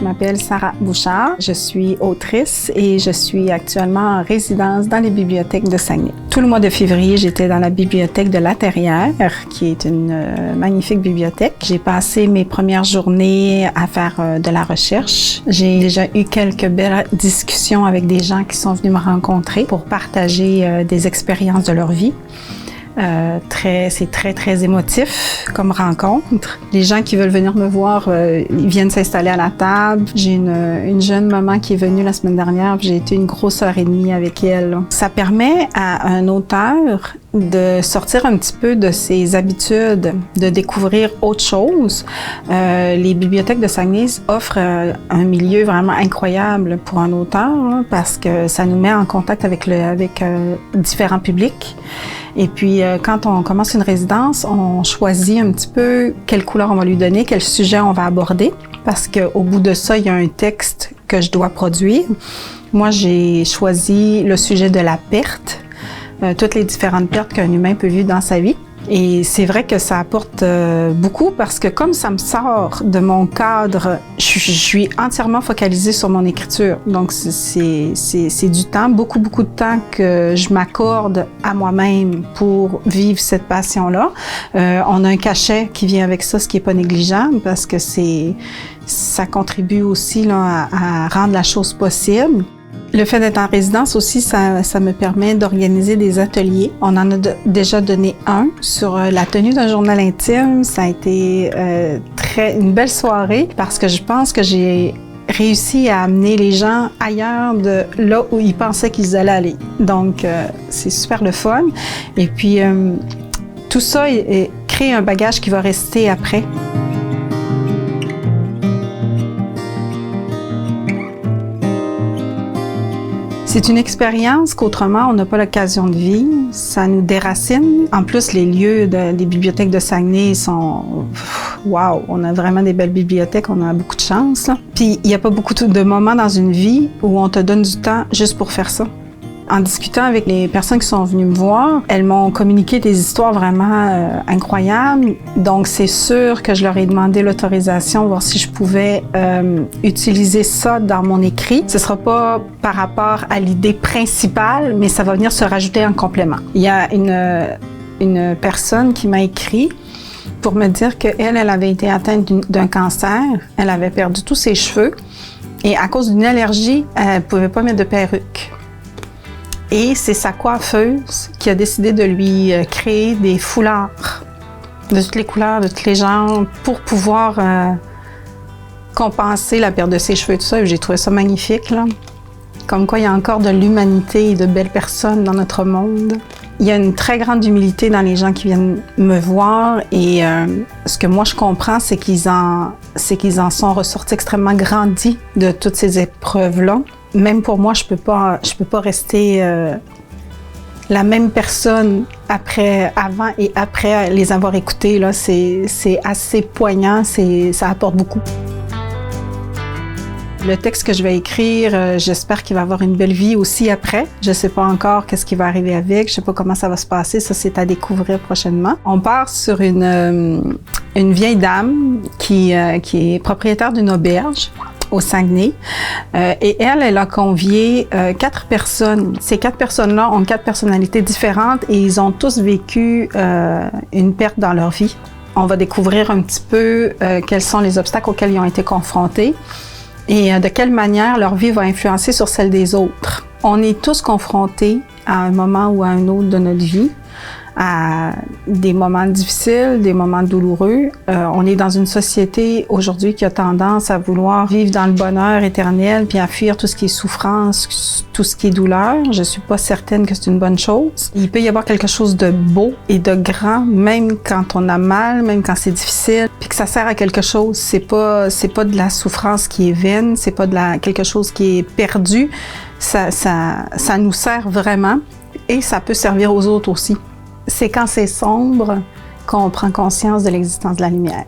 Je m'appelle Sarah Bouchard, je suis autrice et je suis actuellement en résidence dans les bibliothèques de Saguenay. Tout le mois de février, j'étais dans la bibliothèque de La Terrière, qui est une magnifique bibliothèque. J'ai passé mes premières journées à faire de la recherche. J'ai déjà eu quelques belles discussions avec des gens qui sont venus me rencontrer pour partager des expériences de leur vie. C'est très émotif comme rencontre. Les gens qui veulent venir me voir, ils viennent s'installer à la table. J'ai une jeune maman qui est venue la semaine dernière, j'ai été une grosse heure et demie avec elle. Ça permet à un auteur de sortir un petit peu de ses habitudes, de découvrir autre chose. Les bibliothèques de Saguenay offrent un milieu vraiment incroyable pour un auteur, hein, parce que ça nous met en contact avec différents publics. Et puis, quand on commence une résidence, on choisit un petit peu quelle couleur on va lui donner, quel sujet on va aborder, parce qu'au bout de ça, il y a un texte que je dois produire. Moi, j'ai choisi le sujet de la perte, toutes les différentes pertes qu'un humain peut vivre dans sa vie. Et c'est vrai que ça apporte beaucoup parce que comme ça me sort de mon cadre, je suis entièrement focalisée sur mon écriture. Donc c'est du temps, beaucoup de temps que je m'accorde à moi-même pour vivre cette passion-là. On a un cachet qui vient avec ça, ce qui est pas négligeable parce que ça contribue aussi là, à rendre la chose possible. Le fait d'être en résidence aussi, ça me permet d'organiser des ateliers. On en a déjà donné un sur la tenue d'un journal intime. Ça a été une belle soirée parce que je pense que j'ai réussi à amener les gens ailleurs de là où ils pensaient qu'ils allaient aller. Donc, c'est super le fun. Et puis, tout ça crée un bagage qui va rester après. C'est une expérience qu'autrement, on n'a pas l'occasion de vivre. Ça nous déracine. En plus, les lieux des bibliothèques de Saguenay sont... Wow! On a vraiment des belles bibliothèques, on a beaucoup de chance, là. Puis, il n'y a pas beaucoup de moments dans une vie où on te donne du temps juste pour faire ça. En discutant avec les personnes qui sont venues me voir, elles m'ont communiqué des histoires vraiment incroyables. Donc, c'est sûr que je leur ai demandé l'autorisation, voir si je pouvais utiliser ça dans mon écrit. Ce sera pas par rapport à l'idée principale, mais ça va venir se rajouter en complément. Il y a une personne qui m'a écrit pour me dire qu'elle avait été atteinte d'un cancer. Elle avait perdu tous ses cheveux et à cause d'une allergie, elle pouvait pas mettre de perruque. Et c'est sa coiffeuse qui a décidé de lui créer des foulards de toutes les couleurs, de tous les genres, pour pouvoir compenser la perte de ses cheveux et tout ça. J'ai trouvé ça magnifique, là. Comme quoi, il y a encore de l'humanité et de belles personnes dans notre monde. Il y a une très grande humilité dans les gens qui viennent me voir et ce que moi je comprends, c'est qu'ils en sont ressortis extrêmement grandis de toutes ces épreuves-là. Même pour moi, je peux pas rester la même personne avant et après les avoir écoutés. Là, c'est assez poignant, ça apporte beaucoup. Le texte que je vais écrire, j'espère qu'il va avoir une belle vie aussi après. Je sais pas encore qu'est-ce qui va arriver avec, je sais pas comment ça va se passer, ça c'est à découvrir prochainement. On part sur une vieille dame qui est propriétaire d'une auberge au Saguenay. Et elle a convié 4 personnes. Ces 4 personnes-là ont 4 personnalités différentes et ils ont tous vécu une perte dans leur vie. On va découvrir un petit peu quels sont les obstacles auxquels ils ont été confrontés et de quelle manière leur vie va influencer sur celle des autres. On est tous confrontés à un moment ou à un autre de notre vie, à des moments difficiles, des moments douloureux. On est dans une société aujourd'hui qui a tendance à vouloir vivre dans le bonheur éternel puis à fuir tout ce qui est souffrance, tout ce qui est douleur. Je suis pas certaine que c'est une bonne chose. Il peut y avoir quelque chose de beau et de grand, même quand on a mal, même quand c'est difficile, puis que ça sert à quelque chose. C'est pas de la souffrance qui est vaine, c'est pas quelque chose qui est perdu. Ça nous sert vraiment et ça peut servir aux autres aussi. C'est quand c'est sombre qu'on prend conscience de l'existence de la lumière.